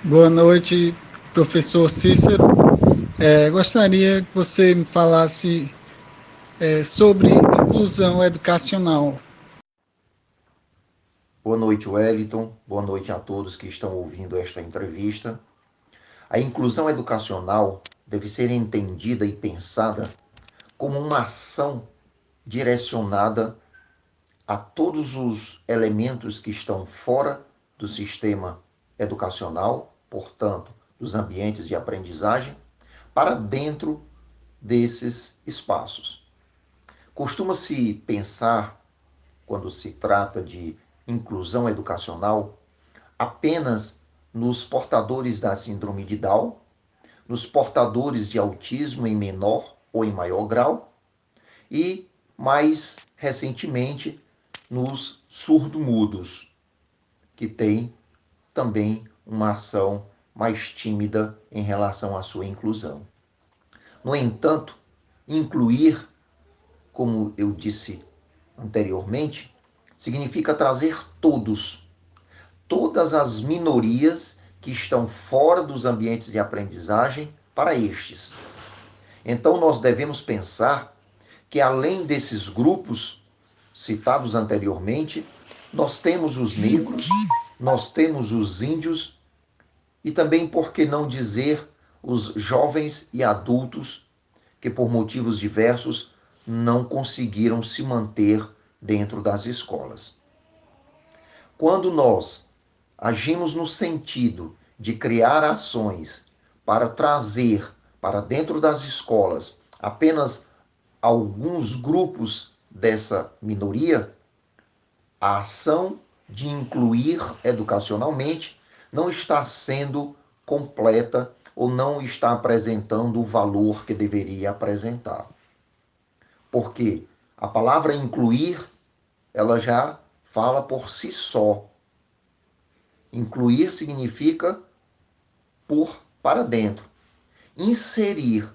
Boa noite, professor Cícero. Gostaria que você me falasse sobre inclusão educacional. Boa noite, Wellington. Boa noite a todos que estão ouvindo esta entrevista. A inclusão educacional deve ser entendida e pensada como uma ação direcionada a todos os elementos que estão fora do sistema educacional, portanto, dos ambientes de aprendizagem, para dentro desses espaços. Costuma-se pensar, quando se trata de inclusão educacional, apenas nos portadores da síndrome de Down, nos portadores de autismo em menor ou em maior grau e, mais recentemente, nos surdo-mudos, que têm também uma ação mais tímida em relação à sua inclusão. No entanto, incluir, como eu disse anteriormente, significa trazer todas as minorias que estão fora dos ambientes de aprendizagem para estes. Então, nós devemos pensar que, além desses grupos citados anteriormente, nós temos os negros, nós temos os índios e também, por que não dizer, os jovens e adultos que, por motivos diversos, não conseguiram se manter dentro das escolas. Quando nós agimos no sentido de criar ações para trazer para dentro das escolas apenas alguns grupos dessa minoria, a ação de incluir educacionalmente não está sendo completa ou não está apresentando o valor que deveria apresentar. Porque a palavra incluir, ela já fala por si só. Incluir significa para dentro. Inserir.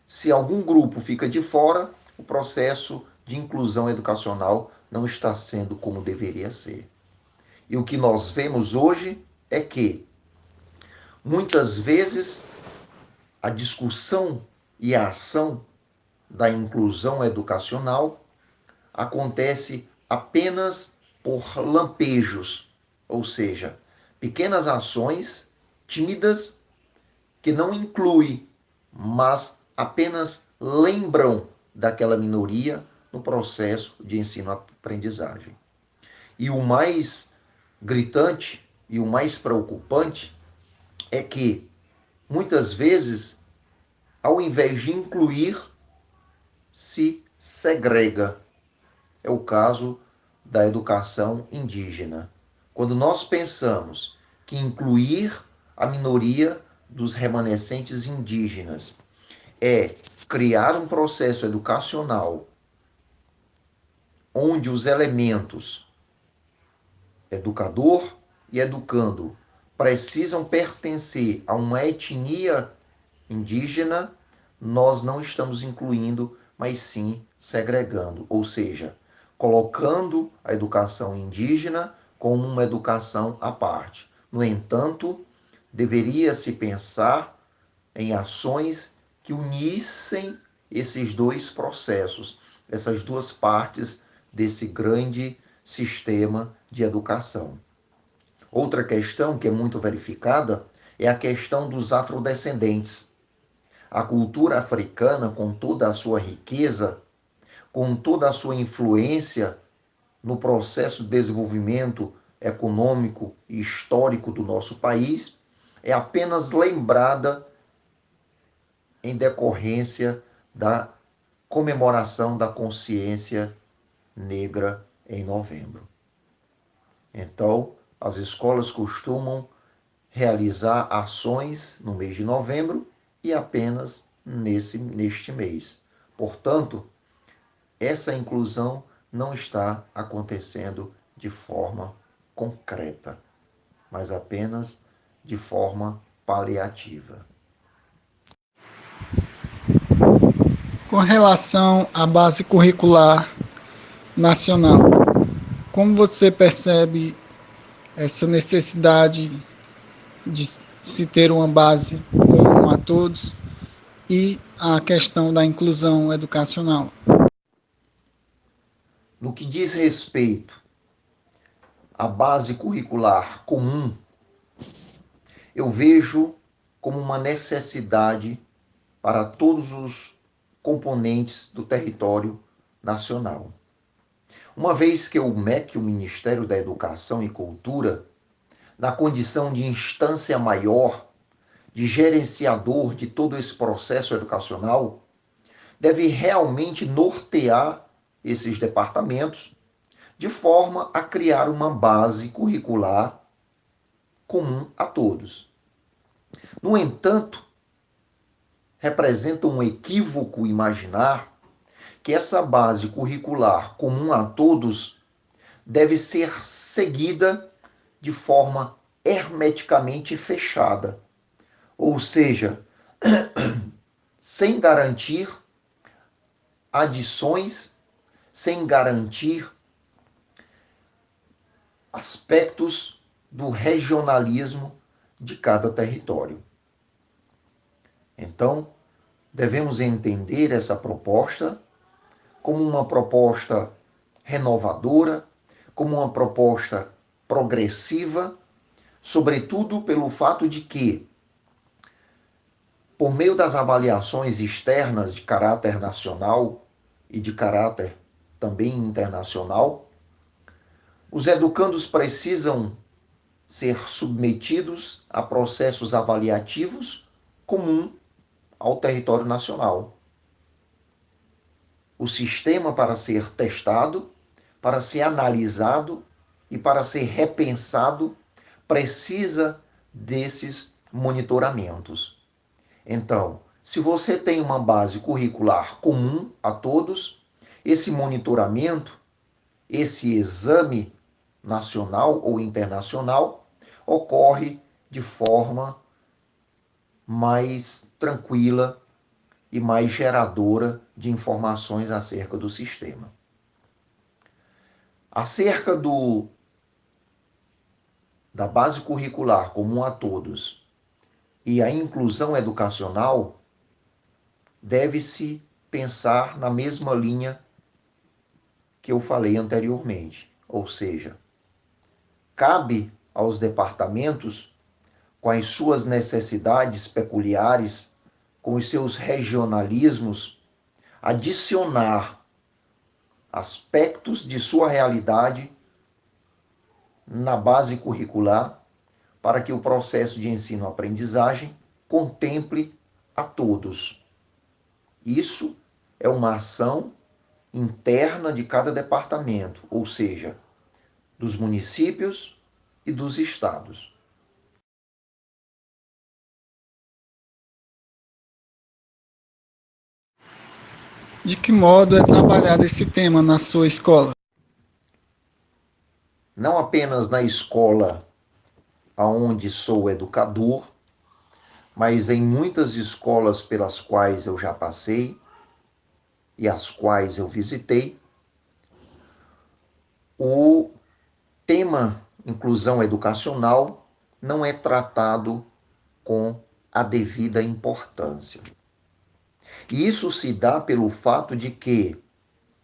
Se algum grupo fica de fora, o processo de inclusão educacional não está sendo como deveria ser. E o que nós vemos hoje é que, muitas vezes, a discussão e a ação da inclusão educacional acontece apenas por lampejos, ou seja, pequenas ações tímidas que não incluem, mas apenas lembram daquela minoria no processo de ensino-aprendizagem. E o mais gritante e o mais preocupante é que, muitas vezes, ao invés de incluir, se segrega. É o caso da educação indígena. Quando nós pensamos que incluir a minoria dos remanescentes indígenas é criar um processo educacional onde os elementos educador e educando precisam pertencer a uma etnia indígena, nós não estamos incluindo, mas sim segregando, ou seja, colocando a educação indígena como uma educação à parte. No entanto, deveria se pensar em ações que unissem esses dois processos, essas duas partes desse grande sistema de educação. Outra questão que é muito verificada é a questão dos afrodescendentes. A cultura africana, com toda a sua riqueza, com toda a sua influência no processo de desenvolvimento econômico e histórico do nosso país, é apenas lembrada em decorrência da comemoração da consciência negra em novembro. Então, as escolas costumam realizar ações no mês de novembro e apenas neste mês. Portanto, essa inclusão não está acontecendo de forma concreta, mas apenas de forma paliativa. Com relação à base curricular nacional, como você percebe essa necessidade de se ter uma base comum a todos e a questão da inclusão educacional? No que diz respeito à base curricular comum, eu vejo como uma necessidade para todos os componentes do território nacional. Uma vez que o MEC, o Ministério da Educação e Cultura, na condição de instância maior, de gerenciador de todo esse processo educacional, deve realmente nortear esses departamentos de forma a criar uma base curricular comum a todos. No entanto, representa um equívoco imaginar que essa base curricular comum a todos deve ser seguida de forma hermeticamente fechada, ou seja, sem garantir adições, sem garantir aspectos do regionalismo de cada território. Então, devemos entender essa proposta como uma proposta renovadora, como uma proposta progressiva, sobretudo pelo fato de que, por meio das avaliações externas de caráter nacional e de caráter também internacional, os educandos precisam ser submetidos a processos avaliativos comum ao território nacional. O sistema para ser testado, para ser analisado e para ser repensado precisa desses monitoramentos. Então, se você tem uma base curricular comum a todos, esse monitoramento, esse exame nacional ou internacional ocorre de forma mais tranquila e mais geradora de informações acerca do sistema. Acerca da base curricular comum a todos e a inclusão educacional, deve-se pensar na mesma linha que eu falei anteriormente, ou seja, cabe aos departamentos, com as suas necessidades peculiares, com os seus regionalismos, adicionar aspectos de sua realidade na base curricular para que o processo de ensino-aprendizagem contemple a todos. Isso é uma ação interna de cada departamento, ou seja, dos municípios e dos estados. De que modo é trabalhado esse tema na sua escola? Não apenas na escola aonde sou educador, mas em muitas escolas pelas quais eu já passei e as quais eu visitei, o tema inclusão educacional não é tratado com a devida importância. E isso se dá pelo fato de que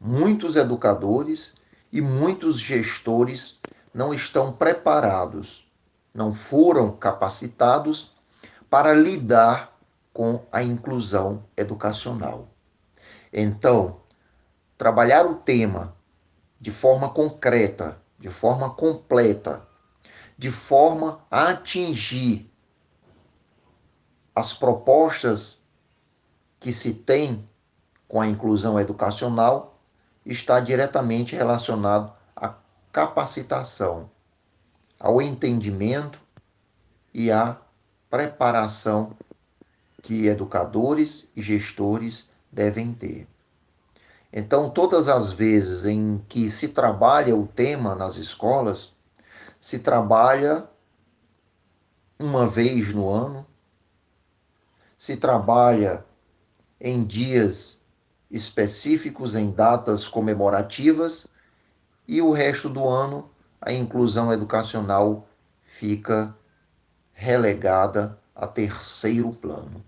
muitos educadores e muitos gestores não estão preparados, não foram capacitados para lidar com a inclusão educacional. Então, trabalhar o tema de forma concreta, de forma completa, de forma a atingir as propostas que se tem com a inclusão educacional, está diretamente relacionado à capacitação, ao entendimento e à preparação que educadores e gestores devem ter. Então, todas as vezes em que se trabalha o tema nas escolas, se trabalha uma vez no ano, se trabalha em dias específicos, em datas comemorativas, e o resto do ano a inclusão educacional fica relegada a terceiro plano.